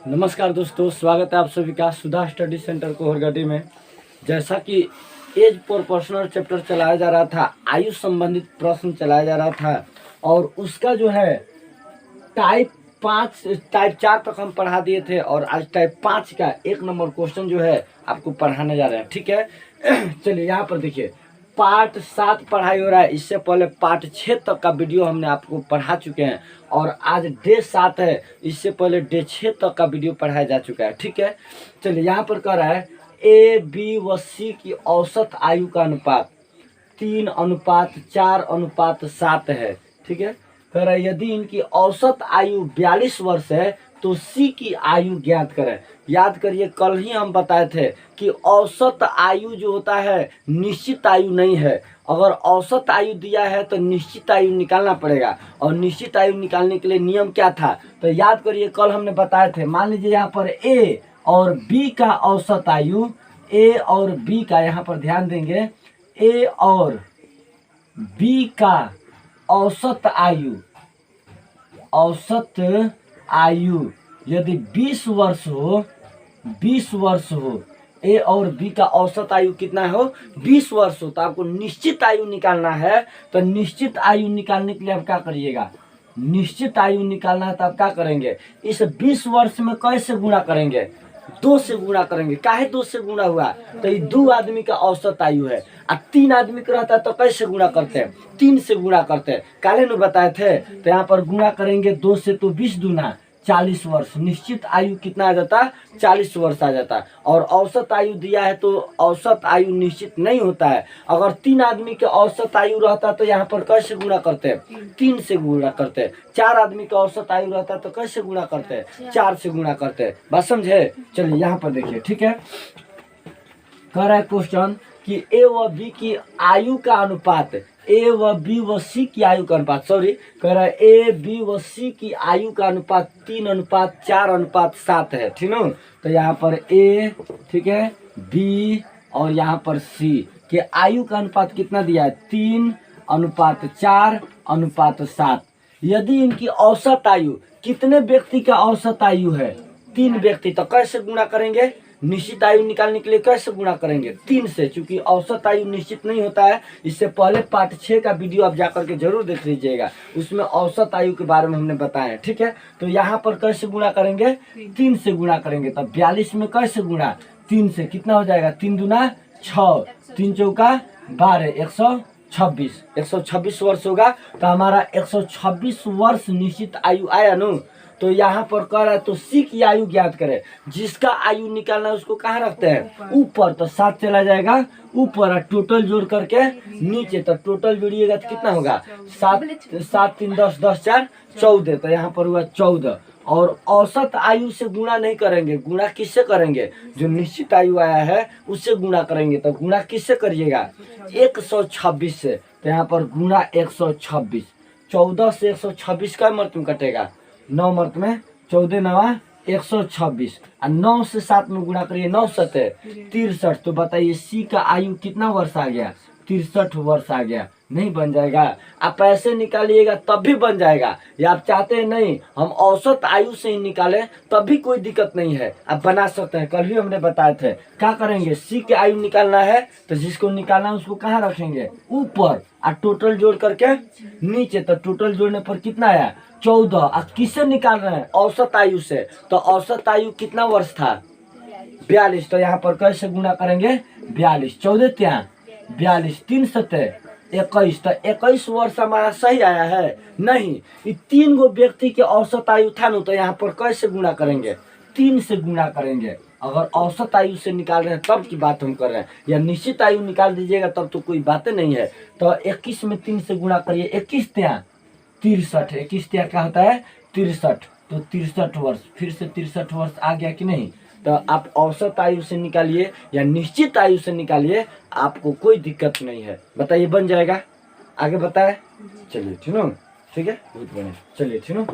नमस्कार दोस्तों, स्वागत है आप सभी का सुधा स्टडी सेंटर कोहरगढ़ी में। जैसा कि एज प्रोपोर्शनल चैप्टर चलाया जा रहा था, आयु संबंधित प्रश्न चलाया जा रहा था और उसका जो है टाइप 5 टाइप 4 तक हम पढ़ा दिए थे और आज टाइप 5 का 1 नंबर क्वेश्चन जो है आपको पढ़ाने जा रहे हैं। ठीक है चलिए यहाँ पर देखिए, पार्ट 7 पढ़ाई हो रहा है। इससे पहले पार्ट 6 तक का वीडियो हमने आपको पढ़ा चुके हैं और आज डे 7 है। इससे पहले डे 6 तक का वीडियो पढ़ाया जा चुका है। ठीक है, चलिए यहाँ पर कह रहा है ए बी व सी की औसत आयु का अनुपात 3:4:7 है। ठीक है, कह रहा है यदि इनकी औसत आयु 42 वर्ष है तो सी की आयु ज्ञात करें। याद करिए, कल ही हम बताए थे कि औसत आयु जो होता है निश्चित आयु नहीं है। अगर औसत आयु दिया है तो निश्चित आयु निकालना पड़ेगा और निश्चित आयु निकालने के लिए नियम क्या था, तो याद करिए कल हमने बताए थे। मान लीजिए यहाँ पर ए और बी का औसत आयु, ए और बी का, यहाँ पर ध्यान देंगे, ए और बी का औसत आयु यदि 20 वर्ष हो, 20 वर्ष हो, ए और बी का औसत आयु कितना हो, 20 वर्ष हो, तो आपको निश्चित आयु निकालना है। तो निश्चित आयु निकालने के लिए आप क्या करिएगा, निश्चित आयु निकालना है तो आप क्या करेंगे, इस 20 वर्ष में कैसे गुणा करेंगे, 2 से गुणा करेंगे। काहे 2 से गुणा हुआ, तो ये 2 आदमी का औसत आयु है और 3 आदमी का रहता है तो कैसे गुणा करते हैं, 3 से गुणा करते हैं। काले ने बताए थे, तो यहाँ पर गुणा करेंगे 2 से तो 20 दूना 40 वर्ष। निश्चित आयु कितना आ जाता, 40 वर्ष आ जाता। और औसत आयु दिया है तो औसत आयु निश्चित नहीं होता है। अगर 3 आदमी के औसत आयु रहता तो यहाँ पर कैसे गुणा करते हैं, 3 से गुणा करते हैं। 4 आदमी का औसत आयु रहता तो कैसे गुणा करते हैं, 4 से गुणा करते हैं। बात समझे। चलिए यहाँ पर देखिए, ठीक है, कह रहा है क्वेश्चन कि ए व बी की आयु का अनुपात, ए व बी व सी की आयु का अनुपात, सॉरी, कह रहा है ए बी व सी की आयु का अनुपात 3:4:7 है। ठीक है, तो यहाँ पर ए, ठीक है, बी और यहाँ पर सी के आयु का अनुपात कितना दिया है, 3:4:7। यदि इनकी औसत आयु, कितने व्यक्ति का औसत आयु है, 3 व्यक्ति, तो कैसे गुणा करेंगे, निश्चित आयु निकालने के लिए कैसे गुणा करेंगे, 3 से, क्योंकि औसत आयु निश्चित नहीं होता है। इससे पहले पार्ट 6 का वीडियो आप जाकर के जरूर देख लीजिएगा, उसमें औसत आयु के बारे में हमने बताया है। ठीक है, तो यहाँ पर कैसे गुणा करेंगे, 3 से गुणा करेंगे। तब 42 में कैसे गुणा, 3 से, कितना हो जाएगा, 3 दूना 6, 3 चौका 12, 126 वर्ष होगा। तो हमारा 126 वर्ष निश्चित आयु आया नो। तो यहाँ पर कह रहा है तो सी की आयु ज्ञात करें। जिसका आयु निकालना है उसको कहाँ रखते हैं, ऊपर, तो 7 चला जाएगा ऊपर, टोटल जोड़ करके नीचे, तो टोटल जोड़िएगा तो कितना होगा, 7 3 10 10 4 14, तो यहाँ पर हुआ 14। और औसत आयु से गुणा नहीं करेंगे, गुणा किससे करेंगे, जो निश्चित आयु आया है उससे गुणा करेंगे। तो गुणा किससे करिएगा, 126 से, तो यहाँ पर गुणा 126। 14 से 126 का मर्त में कटेगा, 9 मर्त में, 14 9 126, और 9 से 7 में गुणा करिए, 9 7 63। तो बताइए सी का आयु कितना वर्ष आ गया, 63 वर्ष आ गया। नहीं बन जाएगा, आप ऐसे निकालिएगा तब भी बन जाएगा, या आप चाहते हैं नहीं हम औसत आयु से ही निकालें तब भी कोई दिक्कत नहीं है, आप बना सकते हैं। कल भी हमने बताए थे क्या करेंगे, सी की आयु निकालना है तो जिसको निकालना है उसको कहाँ रखेंगे, ऊपर, और टोटल जोड़ करके नीचे। तो टोटल जोड़ने पर कितना आया, 14। अब किससे निकाल रहे हैं, औसत आयु से, तो औसत आयु कितना वर्ष था, 42। तो यहाँ पर कैसे गुणा करेंगे, 42, 14 ત્યાં 42, 3 7 21, तो 21 वर्ष हमारा सही आया है। नहीं, ये 3 गो व्यक्ति के औसत आयु था ना, तो यहाँ पर कैसे गुणा करेंगे, 3 से गुणा करेंगे। अगर औसत आयु से निकाल रहे हैं तब की बात हम कर रहे हैं, या निश्चित आयु निकाल दीजिएगा तब तो कोई बातें नहीं है। तो 21 में 3 से गुणा करिए, 21 ત્યાં 63, 21 ત્યાં क्या होता है, 63, तो 63 वर्ष, फिर से 63 वर्ष आ गया कि नहीं। तो आप औसत आयु से निकालिए या निश्चित आयु से निकालिए, आपको कोई दिक्कत नहीं है। बताइए बन जाएगा, आगे बताए। चलिए ठीक है, ठीक है, बहुत बढ़िया। चलिए ठीक है,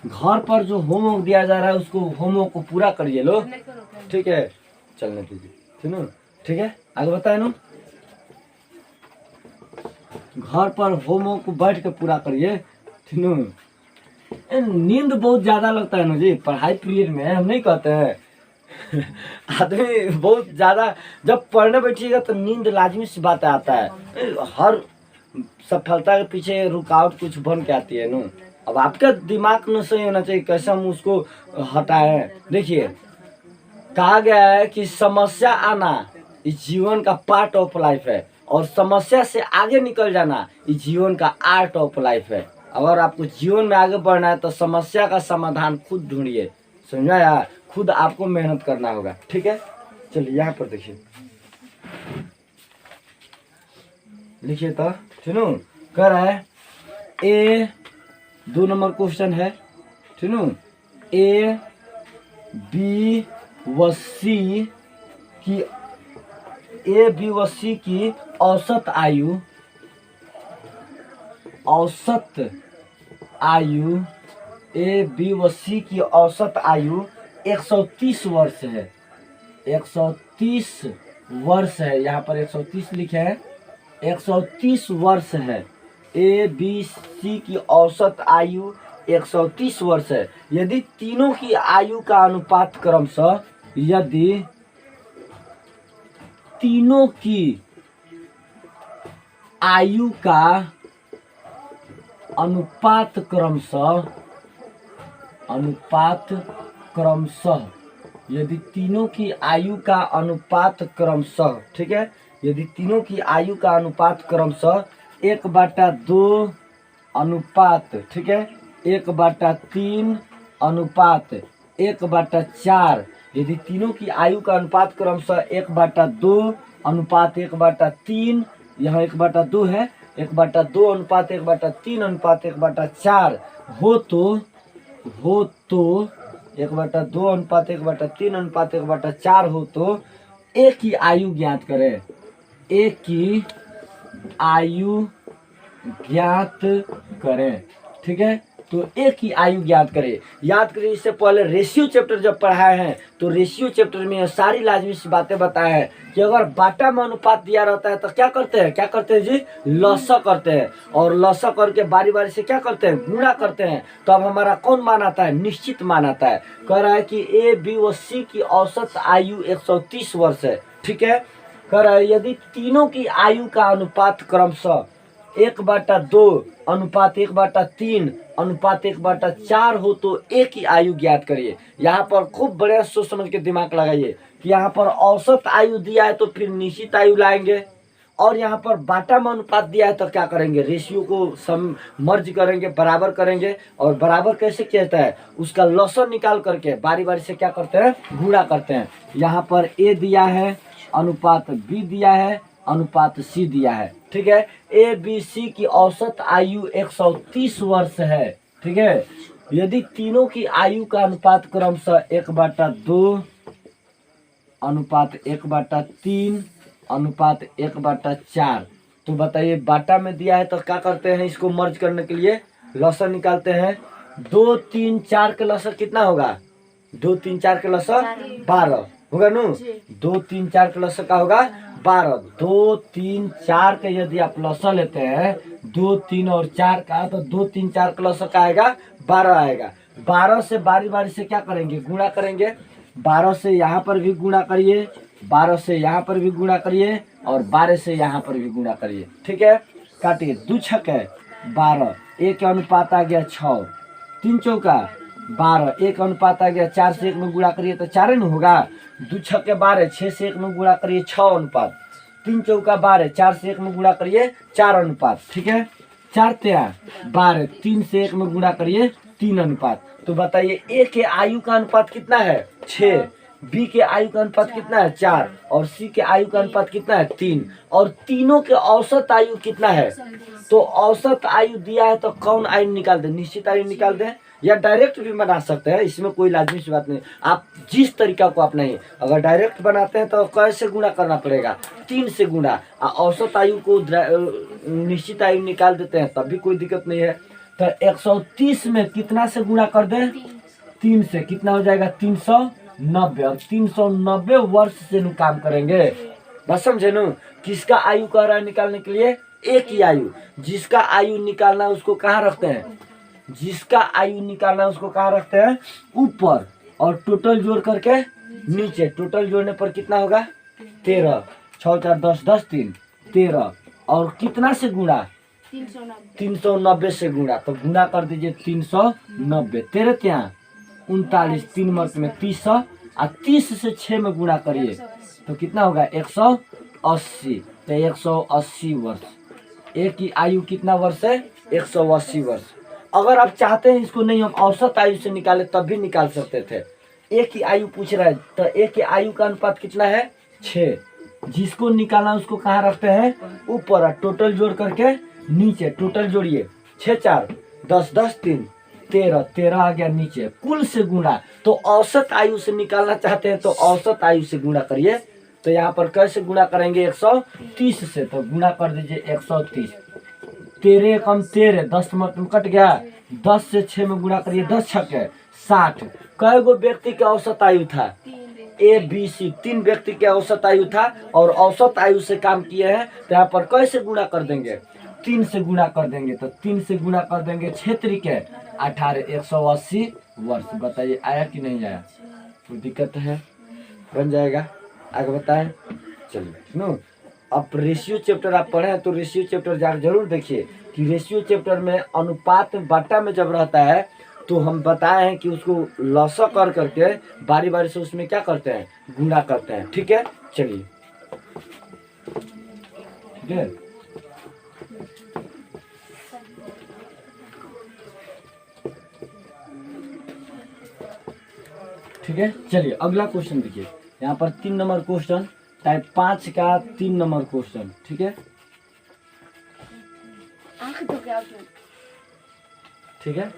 घर पर जो होमवर्क दिया जा रहा है उसको होमवर्क को पूरा करिए लो, ठीक है, चलने दीजिए, ठीक है, ठीक है, आगे बताए ना। घर पर होमवर्क को बैठ के पूरा करिए, ठीक है। नींद बहुत ज्यादा लगता है ना जी पढ़ाई पीरियड में, हम नहीं कहते हैं। आदमी बहुत ज्यादा जब पढ़ने बैठिएगा तो नींद लाजमी सी बात आता है। हर सफलता के पीछे रुकावट कुछ बन के आती है ना। अब आपका दिमाग न सही होना चाहिए, कैसे हम उसको हटाए। देखिए कहा गया है कि समस्या आना इस जीवन का पार्ट ऑफ लाइफ है, और समस्या से आगे निकल जाना इस जीवन का आर्ट ऑफ लाइफ है। अगर आपको जीवन में आगे बढ़ना है तो समस्या का समाधान खुद ढूंढिए, समझा यार। खुद आपको मेहनत करना होगा, ठीक है। चलिए यहाँ पर देखिए, लिखिए तो सुनो। कह रहा है ए 2 नंबर क्वेश्चन है, सुनो। ए बी व सी की औसत आयु ए बी व सी की औसत आयु 130 वर्ष है। 130 वर्ष है, यहाँ पर 130 लिखे हैं, 130 वर्ष है। ए बी सी की औसत आयु 130 वर्ष है। यदि तीनों की आयु का अनुपात क्रमशः यदि तीनों की आयु का अनुपात क्रमशः यदि तीनों की आयु का अनुपात क्रमशः, ठीक है, यदि तीनों की आयु का अनुपात क्रमशः 1/2 अनुपात, ठीक है, 1/3 अनुपात 1/4, यदि तीनों की आयु का अनुपात क्रमशः 1/2 अनुपात 1/3, यहाँ 1/2 है, 1/2 अनुपात 1/3 अनुपात 1/4 हो तो 1/2 अनुपात 1/3 अनुपात 1/4 हो तो एक की आयु ज्ञात करें। एक की आयु ज्ञात करें, ठीक है। तो एक की आयु ज्ञात करें, याद करिए। इससे पहले रेशियो चैप्टर जब पढ़ाए हैं तो रेशियो चैप्टर में सारी लाजमी सी बातें बताए हैं कि अगर बाटा में अनुपात दिया रहता है तो क्या करते हैं जी, लसा करते हैं, और लसा करके बारी बारी से क्या करते हैं, गुणा करते हैं। तो अब हमारा कौन मान आता है, निश्चित मान आता है। कह रहा है कि ए बी व सी की औसत आयु 130 वर्ष है, ठीक है। कह रहा है यदि तीनों की आयु का अनुपात क्रमशः 1/2 अनुपात 1/3 अनुपात 1/4 हो तो एक ही आयु ज्ञात करिए। यहाँ पर खूब बढ़िया सोच समझ के दिमाग लगाइए कि यहाँ पर औसत आयु दिया है तो फिर निश्चित आयु लाएंगे, और यहाँ पर बाटा में अनुपात दिया है तो क्या करेंगे, रेशियो को मर्ज करेंगे, बराबर करेंगे। और बराबर कैसे कहता है, उसका लसन निकाल करके बारी बारी से क्या करते हैं, गुणा करते हैं। यहाँ पर ए दिया है, अनुपात बी दिया है, अनुपात सी दिया है, ठीक है। ए बी सी की औसत आयु 130 वर्ष है, ठीक है। यदि तीनों की आयु का अनुपात क्रमशः 1/2 अनुपात 1/3 अनुपात 1/4, तो बताइए बाटा में दिया है तो क्या करते हैं, इसको मर्ज करने के लिए लसन निकालते हैं। 2 3 4 के लसन कितना होगा, 2 3 4 के लसन 12 होगा नु। 2 3 4 के लसन का होगा 12। 2 3 4 के यदि आप लसन लेते हैं 2 3 और 4 का, तो 2 3 4 का लसन का आएगा 12 आएगा। 12 से बारी बारी से क्या करेंगे, गुणा करेंगे। 12 से यहाँ पर भी गुणा करिए, 12 से यहाँ पर भी गुणा करिए, और 12 से यहाँ पर भी गुणा करिए, ठीक है। काटिए, 2 छक है 12, 1 अनुपात आ गया 6, 3 चौका 12, 1 अनुपात आ गया 4 से 1 में गुणा करिए तो 4 न होगा। 2 छक्के 12, 6 से 1 में गुणा करिए 6 अनुपात, 3 चौका 12, 4 से 1 में गुणा करिए 4 अनुपात, ठीक है। 4 तेरा 12, 3 से 1 में गुणा करिए 3 अनुपात। तो बताइए ए के आयु का अनुपात कितना है, 6, बी के आयु का अनुपात कितना है, 4, और सी के आयु का अनुपात कितना है, 3, और तीनों के औसत आयु कितना है। तो औसत आयु दिया है तो कौन आयु निकाल दे, निश्चित आयु निकाल दे, या डायरेक्ट भी बना सकते हैं, इसमें कोई लाजमी सी बात नहीं। आप जिस तरीका को अपनाइए, अगर डायरेक्ट बनाते हैं तो कैसे गुणा करना पड़ेगा, 3 से गुणा, औसत आयु को निश्चित आयु निकाल देते हैं तब भी कोई दिक्कत नहीं है। तो 130 में कितना से गुणा कर दे, 3 से, कितना हो जाएगा 390। अब 390 वर्ष से काम करेंगे, बस समझे नु। किसका आयु कह रहा है निकालने के लिए, एक ही आयु। जिसका आयु निकालना है उसको कहाँ रखते हैं, जिसका आयु निकालना है उसको कहाँ रखते हैं, ऊपर, और टोटल जोड़ करके नीचे। टोटल जोड़ने पर कितना होगा, 13, 6 4 10 10 3 13, और कितना से गुणा, 390 से गुणा, तो गुणा कर दीजिए 390, 13 ત્યાં 39, 3 मत में 30, और 30 से 6 में गुणा करिए तो कितना होगा, 180। तो 180 वर्ष। एक की आयु कितना वर्ष है, 180 वर्ष। अगर आप चाहते हैं इसको नहीं हम औसत आयु से निकाले तब भी निकाल सकते थे। एक की आयु पूछ रहा है, तो एक की आयु का अनुपात कितना है, 6। जिसको निकालना उसको कहाँ रखते हैं, ऊपर, और टोटल जोड़ करके नीचे। टोटल जोड़िए, 6 4 10 10 3 13, 13 आ गया नीचे, कुल से गुणा। तो औसत आयु से निकालना चाहते हैं तो औसत आयु से गुणा करिए। तो यहाँ पर कैसे गुणा करेंगे, 130 से, तो गुणा कर दीजिए 130। 13 कम 13, 10 मत में कट गया, 10 से 6 में गुणा करिए, 10 छक्के 60। कई गो व्यक्ति का औसत आयु था, ABC, 3 व्यक्ति के औसत आयु था, और औसत आयु से काम किए हैं। तो यहाँ पर कैसे गुणा कर देंगे, 3 से गुणा कर देंगे। तो 3 से गुणा कर देंगे 6 के 18, 180 वर्ष। बताइए आया कि नहीं आया, कोई दिक्कत है, बन जाएगा। आगे बताएं, चलिए नो। अब रेशियो चैप्टर आप पढ़े हैं तो रेशियो चैप्टर जाकर जरूर देखिए कि रेशियो चैप्टर में अनुपात बाटा में जब रहता है तो हम बताए हैं कि उसको लॉसा कर करके बारी बारी से उसमें क्या करते हैं, गुणा करते हैं। ठीक है, चलिए ठीक है। ठीक है, चलिए अगला क्वेश्चन देखिए। यहाँ पर 3 नंबर क्वेश्चन, टाइप 5 का 3 नंबर क्वेश्चन। ठीक है, ठीक है,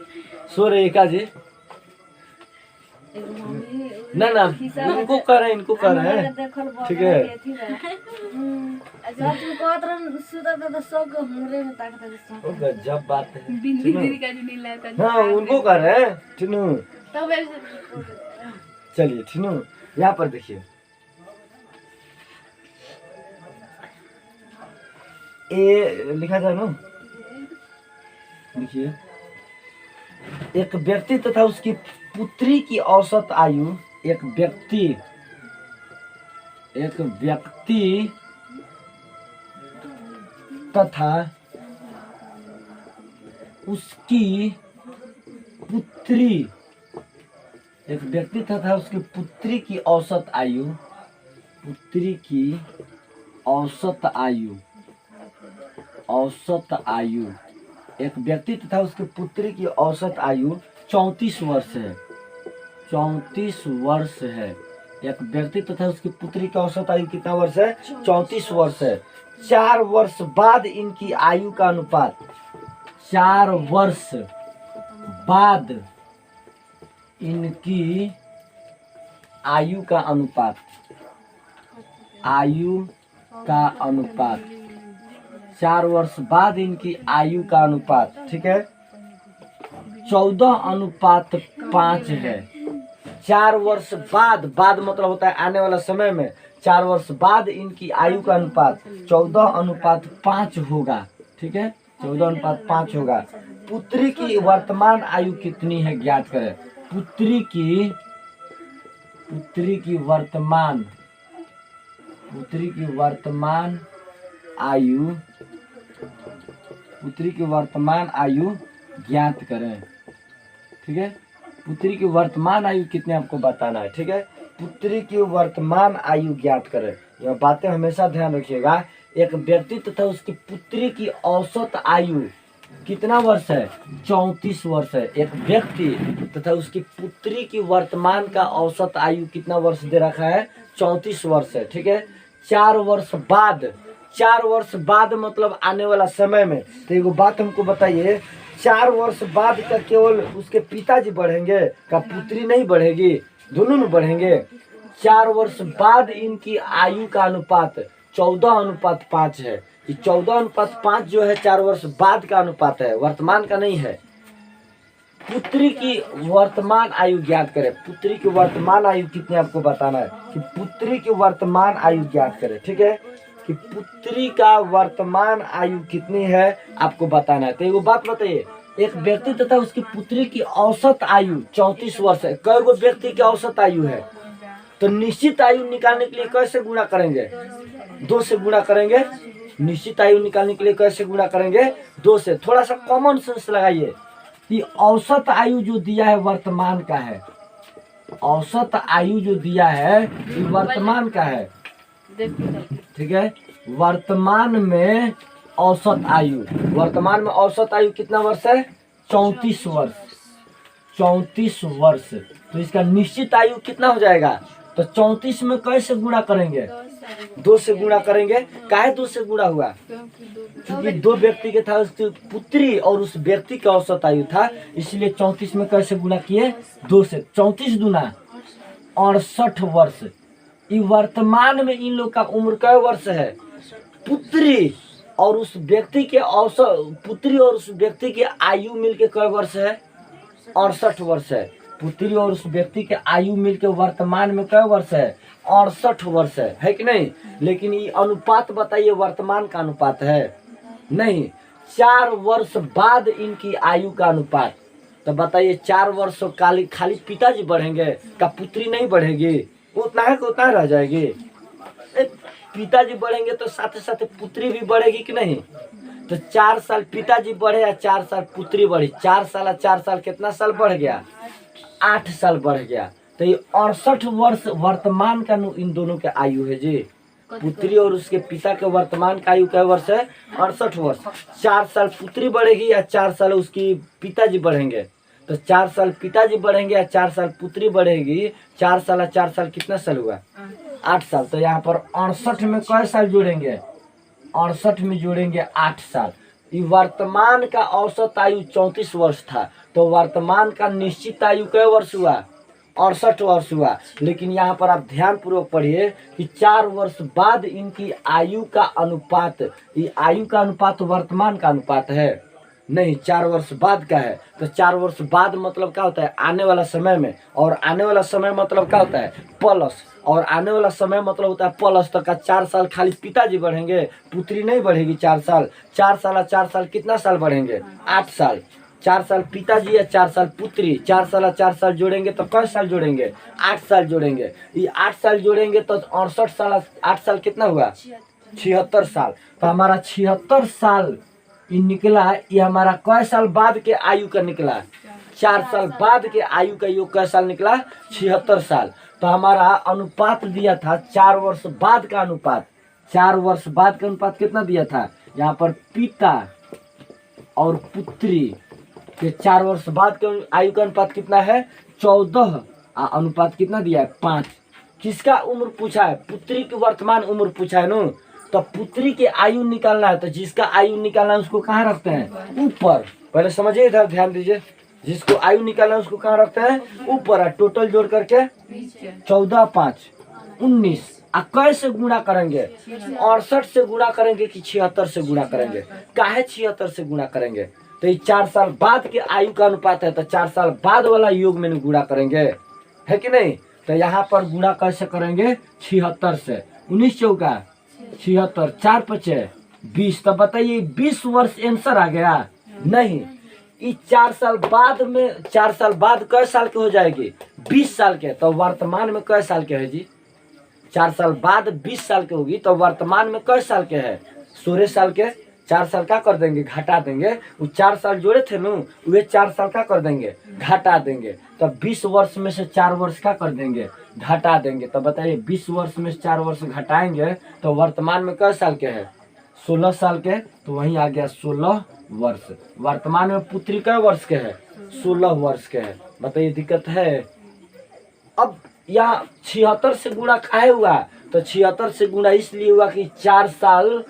सो रहे का जी ना ना, इनको कर रहे हैं, इनको कर रहे हैं। ठीक है, जब बात है, हाँ उनको कर रहे हैं। ठीक, चलिए ठीक, यहाँ पर देखिए, ए लिखा जाए ना, देखिए, एक व्यक्ति तथा उसकी पुत्री की औसत आयु, एक व्यक्ति तथा उसकी पुत्री, एक व्यक्ति तथा उसकी पुत्री की औसत आयु, पुत्री की औसत आयु, एक व्यक्ति तथा उसकी पुत्री की औसत आयु 34 वर्ष है। 34 वर्ष है। एक व्यक्ति तथा उसकी पुत्री की औसत आयु कितना वर्ष है, 34 वर्ष है। 4 वर्ष बाद इनकी आयु का अनुपात, 4 वर्ष बाद इनकी आयु का अनुपात, आयु का अनुपात, 4 वर्ष बाद इनकी आयु का अनुपात, ठीक है, 14:5 है। 4 वर्ष बाद, बाद मतलब होता है आने वाला समय में, 4 वर्ष बाद इनकी आयु का अनुपात 14:5 होगा। ठीक है, 14:5 होगा। पुत्री की वर्तमान आयु कितनी है ज्ञात करें। पुत्री की वर्तमान आयु, पुत्री की वर्तमान आयु ज्ञात करें। ठीक है, पुत्री की वर्तमान आयु कितने आपको बताना है। ठीक है, पुत्री की वर्तमान आयु ज्ञात करें। यह बातें हमेशा ध्यान रखिएगा। एक व्यक्ति तथा उसकी पुत्री की औसत आयु कितना वर्ष है, 34 वर्ष है। एक व्यक्ति तथा उसकी पुत्री की वर्तमान का औसत आयु कितना वर्ष दे रखा है, 34 वर्ष है। ठीक है, 4 वर्ष बाद, 4 वर्ष बाद मतलब आने वाला समय में। तो एक बात हमको बताइए, 4 वर्ष बाद का केवल उसके पिताजी बढ़ेंगे का पुत्री नहीं बढ़ेगी, दोनों में बढ़ेंगे। 4 वर्ष बाद इनकी आयु का अनुपात 14:5 है। ये 14:5 जो है 4 वर्ष बाद का अनुपात है, वर्तमान का नहीं है। पुत्री की वर्तमान आयु ज्ञात करें। पुत्री की वर्तमान आयु कितनी आपको बताना है कि पुत्री की वर्तमान आयु ज्ञात करें। ठीक है, कि पुत्री का वर्तमान आयु कितनी है आपको बताना है। तो एक बात बताइए, एक व्यक्ति तथा उसकी पुत्री की औसत आयु 34 वर्ष है। कई गो व्यक्ति की औसत आयु है, तो निश्चित आयु निकालने के लिए कैसे गुणा करेंगे? 2 से गुणा करेंगे। निश्चित आयु निकालने के लिए कैसे गुणा करेंगे? 2 से। थोड़ा सा कॉमन सेंस लगाइए कि औसत आयु जो दिया है वर्तमान का है, औसत आयु जो दिया है ये वर्तमान का है, ठीक है। वर्तमान में औसत आयु, वर्तमान में औसत आयु कितना वर्ष है? 34 वर्ष। 34 वर्ष। तो इसका निश्चित आयु कितना हो जाएगा? तो 34 में कैसे गुणा करेंगे? 2 से गुणा करेंगे। काहे 2 से गुणा हुआ? क्योंकि 2 व्यक्ति के था, उसकी पुत्री और उस व्यक्ति का औसत आयु था, इसलिए 34 में कैसे गुणा किए? 2 से। 34 दूना 68 वर्ष। वर्तमान में इन लोग का उम्र कै वर्ष है? पुत्री और उस व्यक्ति के औसत, पुत्री और उस व्यक्ति के आयु मिलके कै वर्ष है? 68 वर्ष है। पुत्री और उस व्यक्ति के आयु मिलके वर्तमान में कै वर्ष है? 68 वर्ष है कि नहीं? लेकिन ये अनुपात बताइए, वर्तमान का अनुपात है? नहीं। 4 वर्ष बाद इनकी आयु का अनुपात। तो बताइए 4 वर्ष खाली पिताजी बढ़ेंगे का पुत्री नहीं बढ़ेगी? उतना है कि उतना रह जाएगी? पिताजी बढ़ेंगे तो साथ साथ पुत्री भी बढ़ेगी कि नहीं? तो 4 साल पिताजी बढ़े या 4 साल पुत्री बढ़ी? 4 साल या 4 साल कितना साल बढ़ गया? 8 साल बढ़ गया। तो ये 68 वर्ष वर्तमान का इन दोनों के आयु है जी। पुत्री और उसके पिता के वर्तमान का आयु क्या वर्ष है? 68 वर्ष। 4 साल पुत्री बढ़ेगी या 4 साल उसकी पिताजी बढ़ेंगे? तो 4 साल पिताजी बढ़ेंगे या 4 साल पुत्री बढ़ेगी? 4 साल या 4 साल कितना साल हुआ? 8 साल। तो यहाँ पर 68 में कै साल जोड़ेंगे? 68 में जोड़ेंगे 8 साल। ये वर्तमान का औसत आयु 34 वर्ष था, तो वर्तमान का निश्चित आयु कै वर्ष हुआ? 68 वर्ष हुआ। लेकिन यहाँ पर आप ध्यान पूर्वक पढ़िए कि 4 वर्ष बाद इनकी आयु का अनुपात, ये आयु का अनुपात वर्तमान का अनुपात है नहीं, 4 वर्ष बाद का है। तो 4 वर्ष बाद मतलब क्या होता है? आने वाला समय में। और आने वाला समय मतलब क्या होता है? प्लस। और आने वाला समय मतलब होता है प्लस। तो का 4 साल खाली पिताजी बढ़ेंगे, पुत्री नहीं बढ़ेगी 4 साल। 4 साल या 4 साल कितना साल बढ़ेंगे? 8 साल। 4 साल पिताजी या 4 साल पुत्री, 4 साल या 4 साल जोड़ेंगे तो कै साल जोड़ेंगे? 8 साल जोड़ेंगे। ये 8 साल जोड़ेंगे तो 68 साल, 8 साल कितना हुआ? 76 साल। तो हमारा 76 साल ये निकला। ये हमारा कै साल बाद के आयु का निकला? 4 साल बाद के आयु का योग कै साल निकला? 76 साल। तो हमारा अनुपात दिया था 4 वर्ष बाद का अनुपात। 4 वर्ष बाद का अनुपात कितना दिया था? यहाँ पर पिता और पुत्री के 4 वर्ष बाद के आयु का अनुपात कितना है? 14। अनुपात कितना दिया है? 5। किसका उम्र पूछा है? पुत्री की वर्तमान उम्र पूछा है नो। तो पुत्री की आयु निकालना है, तो जिसका आयु निकालना है उसको कहाँ रखते हैं? ऊपर। पहले समझिए, इधर ध्यान दीजिए। जिसको आयु निकालना है उसको कहाँ रखते हैं? ऊपर। टोटल जोड़ करके 14 5 19। कैसे गुणा करेंगे? 68 से गुणा करेंगे कि 76 से गुणा करेंगे? काहे 76 से गुणा करेंगे? तो ये 4 साल बाद के आयु का अनुपात है, तो 4 साल बाद वाला योग में गुणा करेंगे, है कि नहीं? तो यहाँ पर गुणा कैसे करेंगे? 76 से। 19 चौका 76, 4 5 20। तो बताइए 20 वर्ष आंसर आ गया? नहीं। इस 4 साल बाद में, 4 साल बाद कै साल के हो जाएगी? 20 साल के। तो वर्तमान में कै साल के है जी? 4 साल बाद 20 साल के होगी, तो वर्तमान में कै साल के है? 16 साल के। 4 साल का कर देंगे? घटा देंगे। वो 4 साल जोड़े थे नु, वे 4 साल का कर देंगे? घटा देंगे। तो 20 वर्ष में से 4 वर्ष का कर देंगे? घटा देंगे। तो बताइए 20 वर्ष में से 4 वर्ष घटाएंगे तो वर्तमान में कै साल के है? 16 साल के। तो वहीं आ गया 16 वर्ष। वर्तमान में पुत्री कै वर्ष के है? 16 वर्ष के है। बताइए दिक्कत है? अब यहाँ 76 से गुणा काहे हुआ? तो 76 से गुणा इसलिए हुआ कि 4 साल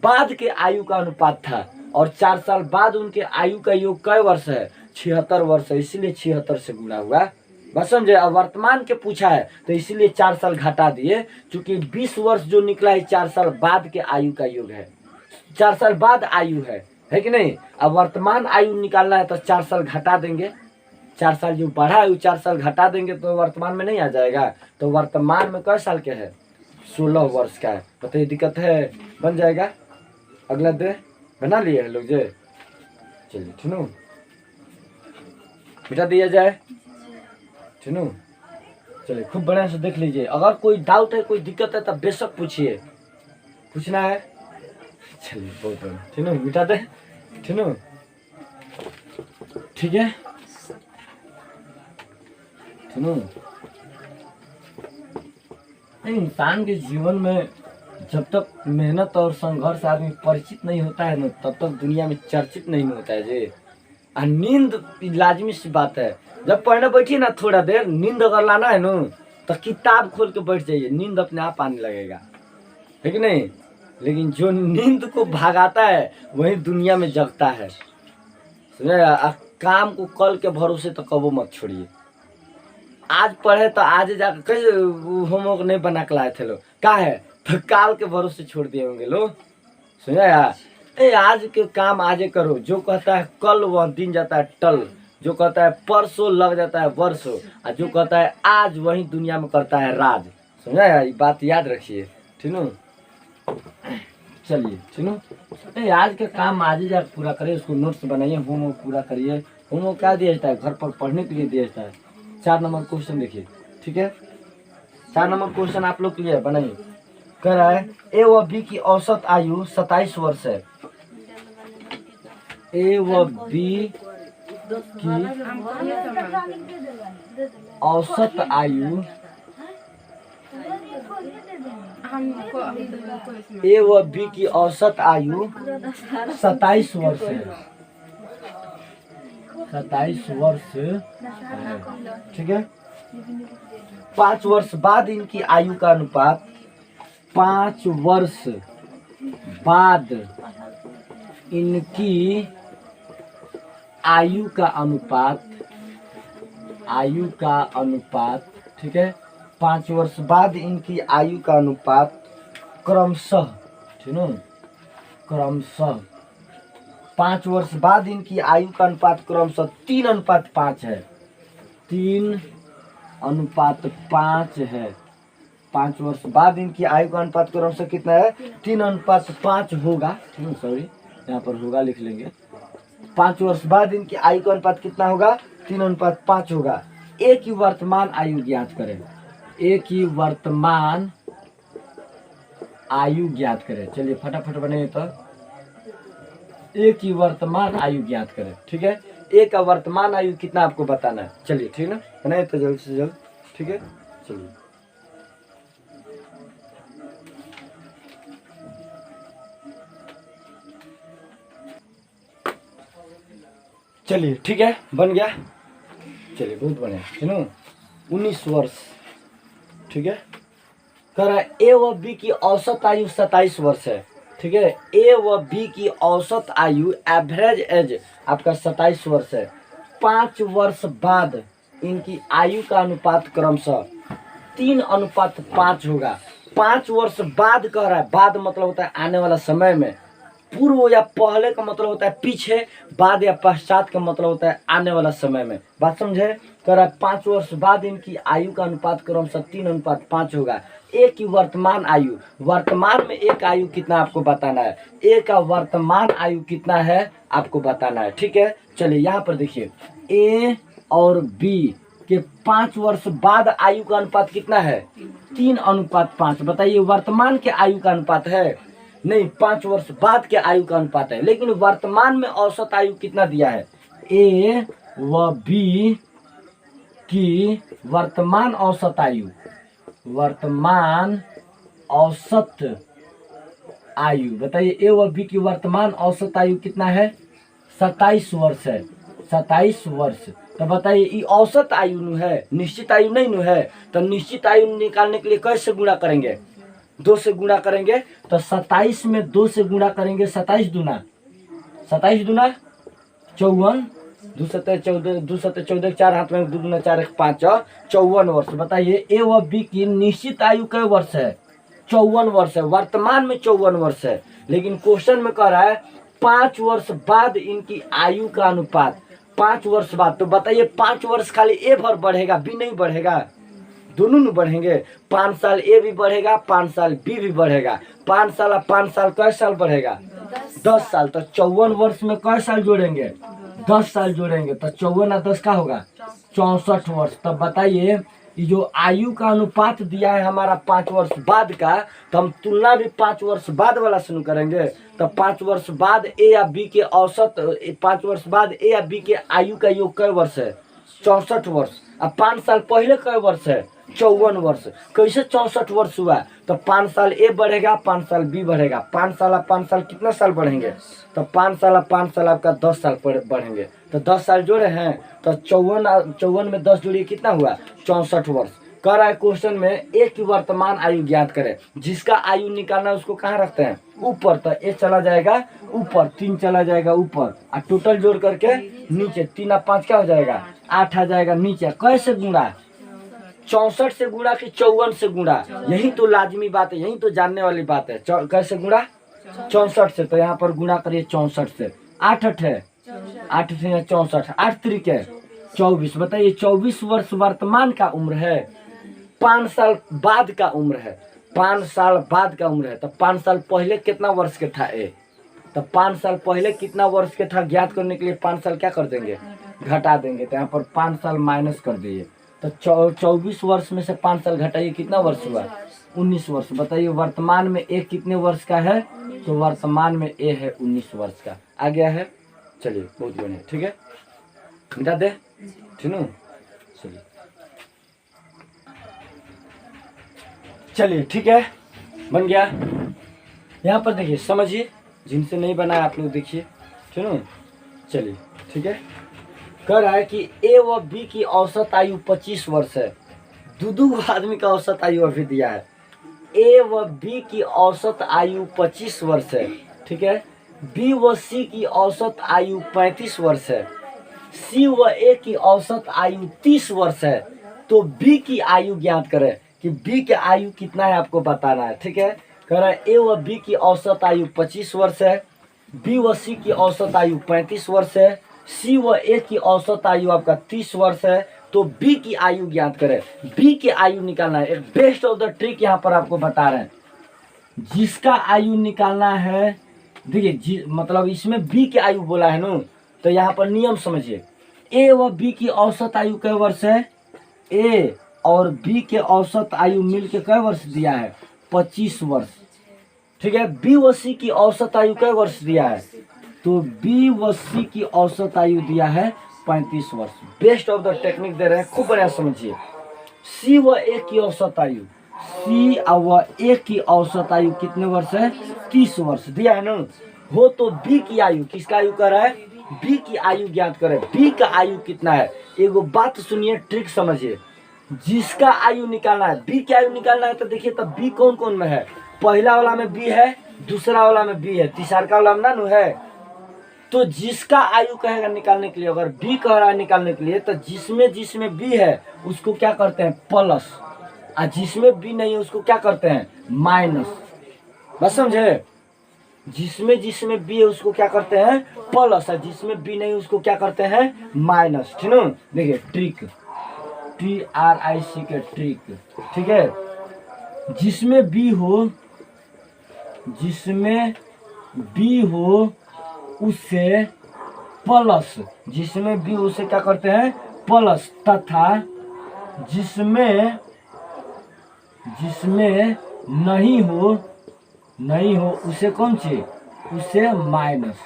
बाद के आयु का अनुपात था, और 4 साल बाद उनके आयु का योग कै वर्ष है? 76 वर्ष है, इसलिए 76 से गुणा हुआ। बस समझे? अब वर्तमान के पूछा है तो इसीलिए 4 साल घटा दिए, क्योंकि 20 वर्ष जो निकला है 4 साल बाद के आयु का योग है, 4 साल बाद आयु है कि नहीं? अब वर्तमान आयु निकालना है तो 4 साल घटा देंगे। 4 साल जो बढ़ा है 4 साल घटा देंगे तो वर्तमान में नहीं आ जाएगा। तो वर्तमान में कै साल के है? 16 वर्ष का है। बताइए दिक्कत है? बन जाएगा। अगला दे बना लिए लोग जे, चलिए ठीक। मिटा दिया जाए। सुनो, चलिए खूब बढ़िया से देख लीजिए। अगर कोई डाउट है, कोई दिक्कत है, तब बेशक पूछिए। पूछना है? चलिए बहुत बढ़िया। ठीक है, मिटा दे। ठीक है, ठीक है। सुनो, इंसान के जीवन में जब तक मेहनत और संघर्ष आदमी परिचित नहीं होता है ना, तब तक दुनिया में चर्चित नहीं होता है जी। और नींद लाजमी सी बात है। जब पढ़ने बैठिए ना, थोड़ा देर नींद अगर लाना है ना, तो किताब खोल के बैठ जाइए, नींद अपने आप आने लगेगा, है कि नहीं? लेकिन जो नींद को भगाता है वही दुनिया में जगता है। समझे? काम को कल के भरोसे तो कबो मत छोड़िए। आज पढ़े तो आज जाकर कई होमवर्क नहीं बना के लाए थे लोग, क्या है तो काल के भरोसे छोड़ दिए होंगे लोग। सुना यार, आज के काम आजे करो। जो कहता है कल वह दिन जाता है टल, जो कहता है परसों लग जाता है वर्षों, और जो कहता है आज वही दुनिया में करता है राज। समझा यार, ये बात याद रखिए। ठीक है, चलिए। ठीक है, आज के काम आज ही जाकर पूरा करिए। उसको नोट्स बनाइए, होमवर्क पूरा करिए। होमवर्क क्या दिया जाता है? घर पर पढ़ने के लिए दिया जाता है। 4 नंबर क्वेश्चन देखिए। ठीक है, 4 नंबर क्वेश्चन आप लोग के लिए बनाइए। कह रहा है ए व बी की औसत आयु 27 वर्ष है। ए व बी की औसत आयु, ए व बी की औसत आयु 27 वर्ष है। 27 वर्ष है। ठीक है, 5 वर्ष बाद इनकी आयु का अनुपात, 5 वर्ष बाद इनकी आयु का अनुपात, आयु का अनुपात। ठीक है, 5 वर्ष बाद इनकी आयु का अनुपात क्रमशः, ठीक है, क्रमशः 5 वर्ष बाद इनकी आयु का अनुपात क्रमशः 3:5 है। 3:5 है। 5 वर्ष बाद इनकी आयु का अनुपात क्रमशः कितना है? 3:5 होगा। ठीक है, सॉरी, यहाँ पर होगा लिख लेंगे। 5 वर्ष बाद इनकी आयु का अनुपात कितना होगा? 3:5 होगा। ए की वर्तमान आयु ज्ञात करें। ए की वर्तमान आयु ज्ञात करें। चलिए फटाफट बने तो ए की वर्तमान आयु ज्ञात करें। ठीक है, ए का वर्तमान आयु कितना आपको बताना है। चलिए ठीक है ना, बनाए तो जल्द से जल्द। ठीक है, चलिए। चलिए ठीक है, बन गया। चलिए बहुत बढ़िया। सुनो, 19 वर्ष। ठीक है, कह रहा है ए व बी की औसत आयु 27 वर्ष है। ठीक है, ए व बी की औसत आयु, एवरेज एज आपका 27 वर्ष है। 5 वर्ष बाद इनकी आयु का अनुपात क्रमशः 3:5 होगा। 5 वर्ष बाद कह रहा है, बाद मतलब होता है आने वाला समय में। पूर्व या पहले का मतलब होता है पीछे, बाद या पश्चात का मतलब होता है आने वाला समय में। बात समझे? कह रहा है 5 वर्ष बाद इनकी आयु का अनुपात क्रमशः 3:5 होगा। ए की वर्तमान आयु, वर्तमान में एक आयु कितना आपको बताना है। ए का वर्तमान आयु कितना है आपको बताना है। ठीक है, चलिए यहाँ पर देखिए, ए और बी के 5 वर्ष बाद आयु का अनुपात कितना है? 3:5। बताइए, वर्तमान के आयु का अनुपात है? नहीं, 5 वर्ष बाद के आयु का अनुपात है। लेकिन वर्तमान में औसत आयु कितना दिया है? ए व बी की वर्तमान औसत आयु, वर्तमान औसत आयु बताइए। ए व बी की वर्तमान औसत आयु कितना है? 27 वर्ष है। 27 वर्ष। तो बताइए, ये औसत आयु नु है, निश्चित आयु नहीं नु है। तो निश्चित आयु निकालने के लिए कैसे गुणा करेंगे? 2 से गुणा करेंगे। तो 27 में 2 से गुणा करेंगे। 27 दूना 54, 2 सत्ते 14, 4 हाथ में 2 दूना 4, 1 5, 54 वर्ष। बताइए, ए व बी की निश्चित आयु कै वर्ष है? 54 वर्ष है। वर्तमान में 54 वर्ष है। लेकिन क्वेश्चन में कह रहा है 5 वर्ष बाद इनकी आयु का अनुपात, 5 वर्ष बाद। तो बताइए, 5 वर्ष खाली ए भर बढ़ेगा, बी नहीं बढ़ेगा? दोनों न बढ़ेंगे। 5 साल ए भी बढ़ेगा, 5 साल बी भी बढ़ेगा। 5 साल कै साल बढ़ेगा? 10 साल। तो 54 वर्ष में कै साल जोड़ेंगे? 10 साल जोड़ेंगे तो 54 और 10 का होगा 64 वर्ष। तब बताइए ये जो आयु का अनुपात दिया है हमारा 5 वर्ष बाद का, तो हम तुलना भी 5 वर्ष बाद वाला शुरू करेंगे। तो 5 वर्ष बाद ए या बी के औसत 5 वर्ष बाद ए या बी के आयु का योग कै वर्ष है 64 वर्ष। अब 5 साल पहले कै वर्ष है 54 वर्ष। कैसे 64 वर्ष हुआ? तो 5 साल ए बढ़ेगा 5 साल बी बढ़ेगा, 5 साल अब 5 साल कितना साल बढ़ेंगे? तो 5 साल अब 5 साल आपका 10 साल बढ़ेंगे। तो 10 साल जोड़े हैं तो 54 में 10 जोड़िए कितना हुआ 64 वर्ष। कह रहा है क्वेश्चन में एक की वर्तमान आयु ज्ञात करें। जिसका आयु निकालना है उसको कहाँ रखते हैं? ऊपर। तो ए चला जाएगा ऊपर, 3 चला जाएगा ऊपर और टोटल जोड़ करके नीचे 3 और 5 क्या हो जाएगा 8 आ जाएगा नीचे। कैसे गुणा? 64 से गुणा कि 54 से गुणा? यही तो लाजमी बात है, यही तो जानने वाली बात है। कैसे गुणा? 64 से। तो यहाँ पर गुणा करिए 64 से। 8 है 8 से 64, 8 तरीके 24। बताइए 24 वर्ष वर्तमान का उम्र है, 5 साल बाद का उम्र है, 5 साल बाद का उम्र है। तो 5 साल पहले कितना वर्ष के था ए? तो 5 साल पहले कितना वर्ष के था ज्ञात करने के लिए 5 साल क्या कर देंगे घटा देंगे। तो यहाँ पर 5 साल माइनस कर दिए। तो 24 वर्ष में से 5 साल घटाइए कितना वर्ष हुआ 19 वर्ष। बताइए वर्तमान में ए कितने वर्ष का है? तो वर्तमान में ए है 19 वर्ष का। आ गया है? चलिए बहुत बढ़िया, ठीक है मिटा दे, ठीक है। चलिए ठीक है बन गया। यहाँ पर देखिए समझिए, जिनसे नहीं बनाया आप लोग देखिए, ठीक है। चलिए ठीक है। कह रहा है कि ए व बी की औसत आयु 25 वर्ष है। दो आदमी का औसत आयु अभी दिया है। ए व बी की औसत आयु 25 वर्ष है, ठीक है। बी व सी की औसत आयु 35 वर्ष है। सी व ए की औसत आयु 30 वर्ष है। तो बी की आयु ज्ञात करें कि बी के आयु कितना है आपको बताना है, ठीक है। कह रहा है ए व बी की औसत आयु 25 वर्ष है, बी व सी की औसत आयु 35 वर्ष है, सी व ए की औसत आयु आपका 30 वर्ष है। तो बी की आयु ज्ञात करें। बी की आयु निकालना है। एक बेस्ट ऑफ द ट्रिक यहाँ पर आपको बता रहे हैं। जिसका आयु निकालना है, देखिए मतलब इसमें बी की आयु बोला है ना, तो यहाँ पर नियम समझिए। ए व बी की औसत आयु कै वर्ष है? ए और बी के औसत आयु मिलके कै वर्ष दिया है 25 वर्ष, ठीक है। बी व सी की औसत आयु कै वर्ष दिया है? तो बी व सी की औसत आयु दिया है 35 वर्ष। बेस्ट ऑफ द टेक्निक दे रहे हैं, खूब बढ़िया समझिए। सी व ए की औसत आयु, सी व ए की औसत आयु कितने वर्ष है? 30 वर्ष दिया है ना। हो तो बी की आयु, किसका आयु कर रहा है? बी की आयु ज्ञात करें। बी का आयु कितना है? एगो बात सुनिए, ट्रिक समझिए। जिसका आयु निकालना है, बी की आयु निकालना है, तो देखिए तब बी कौन कौन में है? पहला वाला में बी है, दूसरा वाला में बी है, तीसरा वाला में ना है। तो जिसका आयु कहेगा निकालने के लिए, अगर बी कह रहा है निकालने के लिए, तो जिसमें बी है उसको क्या करते हैं प्लस, और जिसमें बी नहीं है उसको क्या करते हैं माइनस। बस समझे? जिसमें बी है उसको क्या करते हैं प्लस, और जिसमें बी नहीं उसको क्या करते हैं माइनस, ठीक है। देखिए ट्रिक, TRIC के ट्रिक, ठीक है। जिसमें बी हो उससे प्लस, जिसमें बी उसे क्या करते हैं प्लस, तथा जिसमें नहीं हो उसे कौन सी? उसे माइनस।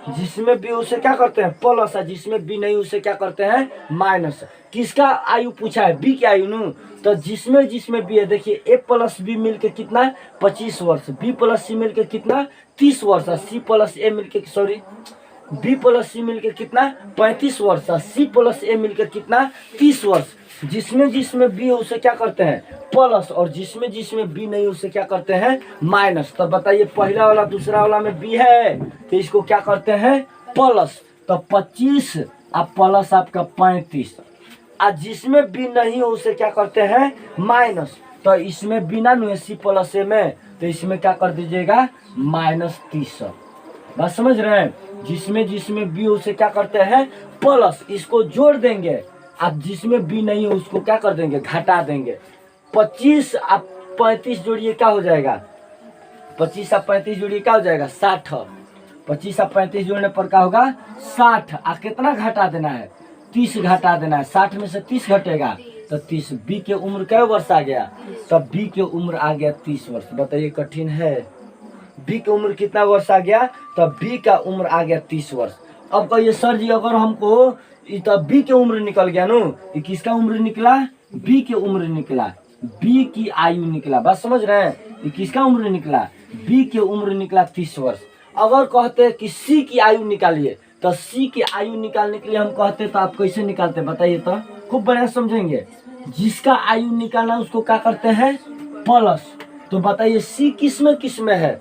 जिसमें बी उसे क्या करते हैं प्लस, है जिसमें बी नहीं उसे क्या करते हैं माइनस। किसका आयु पूछा है? बी की आयु नू। तो जिसमें बी है, देखिए ए प्लस बी मिलके कितना है 25 वर्ष, बी प्लस सी मिलके कितना 30 वर्ष, सी प्लस ए मिलके बी प्लस सी मिलके कितना 35 वर्ष, सी प्लस ए मिलके कितना 30 वर्ष। जिसमें बी है उसे क्या करते हैं प्लस, और जिसमें बी नहीं उसे क्या करते हैं माइनस। तो बताइए पहला वाला दूसरा वाला में बी है तो इसको क्या करते हैं प्लस। तो 25 और प्लस आपका 35, और जिसमें बी नहीं हो उसे क्या करते हैं माइनस। तो इसमें बी ना है सी प्लस ए में, तो इसमें क्या कर दीजिएगा -30। बात समझ रहे हैं? जिसमें बी उसे क्या करते हैं प्लस, इसको जोड़ देंगे। अब जिसमें बी नहीं है उसको क्या कर देंगे घटा देंगे। 25 और 35 जोड़िए क्या हो जाएगा? 25 और 35 जोड़िए क्या हो जाएगा 60, 25 और 35 जोड़ने पर क्या होगा 60। कितना घटा देना है 30 घटा देना है। 60 में से 30 घटेगा तो 30। बी के उम्र कै वर्ष आ गया, तब बी के उम्र आ गया 30 वर्ष। बताइए कठिन है। बी की उम्र कितना वर्ष आ गया, तब बी का उम्र आ गया 30 वर्ष। अब कहिए सर जी अगर हमको तब बी की उम्र निकल गया नो, ये किसका उम्र निकला, बी की उम्र निकला, बी की आयु निकला। बात समझ रहे हैं, ये किसका उम्र निकला, बी की उम्र निकला 30 वर्ष। अगर कहते हैं कि सी की आयु निकालिए, तो सी की आयु निकालने के लिए हम कहते तो आप कैसे निकालते बताइए तो, खूब बढ़िया समझेंगे। जिसका आयु निकालना उसको क्या करते हैं प्लस। तो बताइए सी किस में है,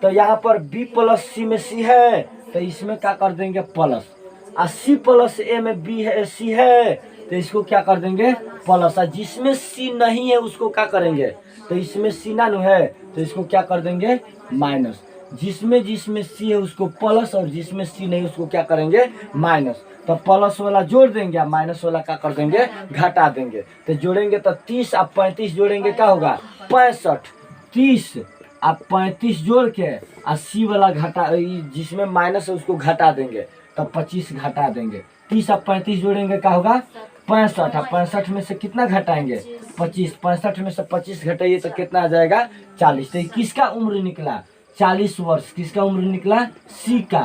तो यहाँ पर बी प्लस सी में सी है, तो इसमें क्या कर देंगे प्लस। और सी प्लस ए में बी है सी है, तो इसको क्या कर देंगे प्लस। और जिसमें सी नहीं है उसको क्या करेंगे, तो इसमें सी ना है तो इसको क्या कर देंगे माइनस। जिसमें सी है उसको प्लस और जिसमें सी नहीं उसको क्या करेंगे माइनस। तो प्लस वाला जोड़ देंगे, माइनस वाला क्या कर देंगे घटा देंगे। तो जोड़ेंगे तो 30 और 35 जोड़ेंगे क्या होगा 65। 30 और 35 जोड़ के और सी वाला घटा, जिसमें माइनस है उसको घटा देंगे तो 25 घटा देंगे। 30 और 35 जोड़ेंगे क्या होगा 65। और 65 में से कितना घटाएंगे 25। 65 में से 25 घटाइए तो कितना आ जाएगा 40। तो किसका उम्र निकला 40 वर्ष। किसका उम्र निकला सी का।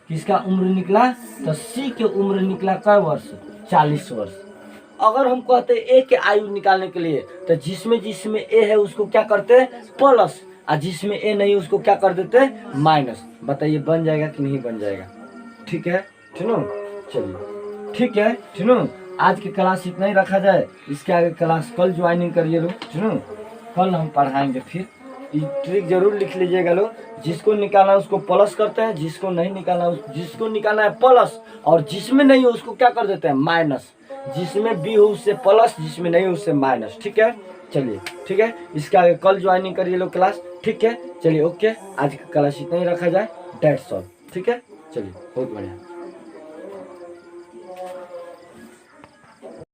किसका उम्र निकला, तो सी के उम्र निकला क्या वर्ष 40 वर्ष। अगर हम कहते ए के आयु निकालने के लिए, तो जिसमें ए है उसको क्या करते प्लस, और जिसमें ए नहीं उसको क्या कर देते माइनस। बताइए बन जाएगा कि नहीं बन जाएगा। ठीक है सुनो, चलिए ठीक है सुनो, आज की क्लास इतना ही रखा जाए। इसके आगे क्लास कल ज्वाइनिंग करिए लोग। सुनो कल हम पढ़ाएंगे, फिर ये ट्रिक जरूर लिख लीजिएगा लोग। जिसको निकालना है उसको प्लस करते हैं, जिसको नहीं निकालना जिसको निकालना है प्लस, और जिसमें नहीं हो उसको क्या कर देते हैं माइनस। जिसमें बी हो उससे प्लस, जिसमें नहीं हो उससे माइनस। ठीक है चलिए ठीक है, इसके आगे कल ज्वाइनिंग करिए लोग क्लास। ठीक है चलिए ओके, आज की क्लास इतना ही रखा जाए। That's all. ठीक है चलिए बहुत बढ़िया।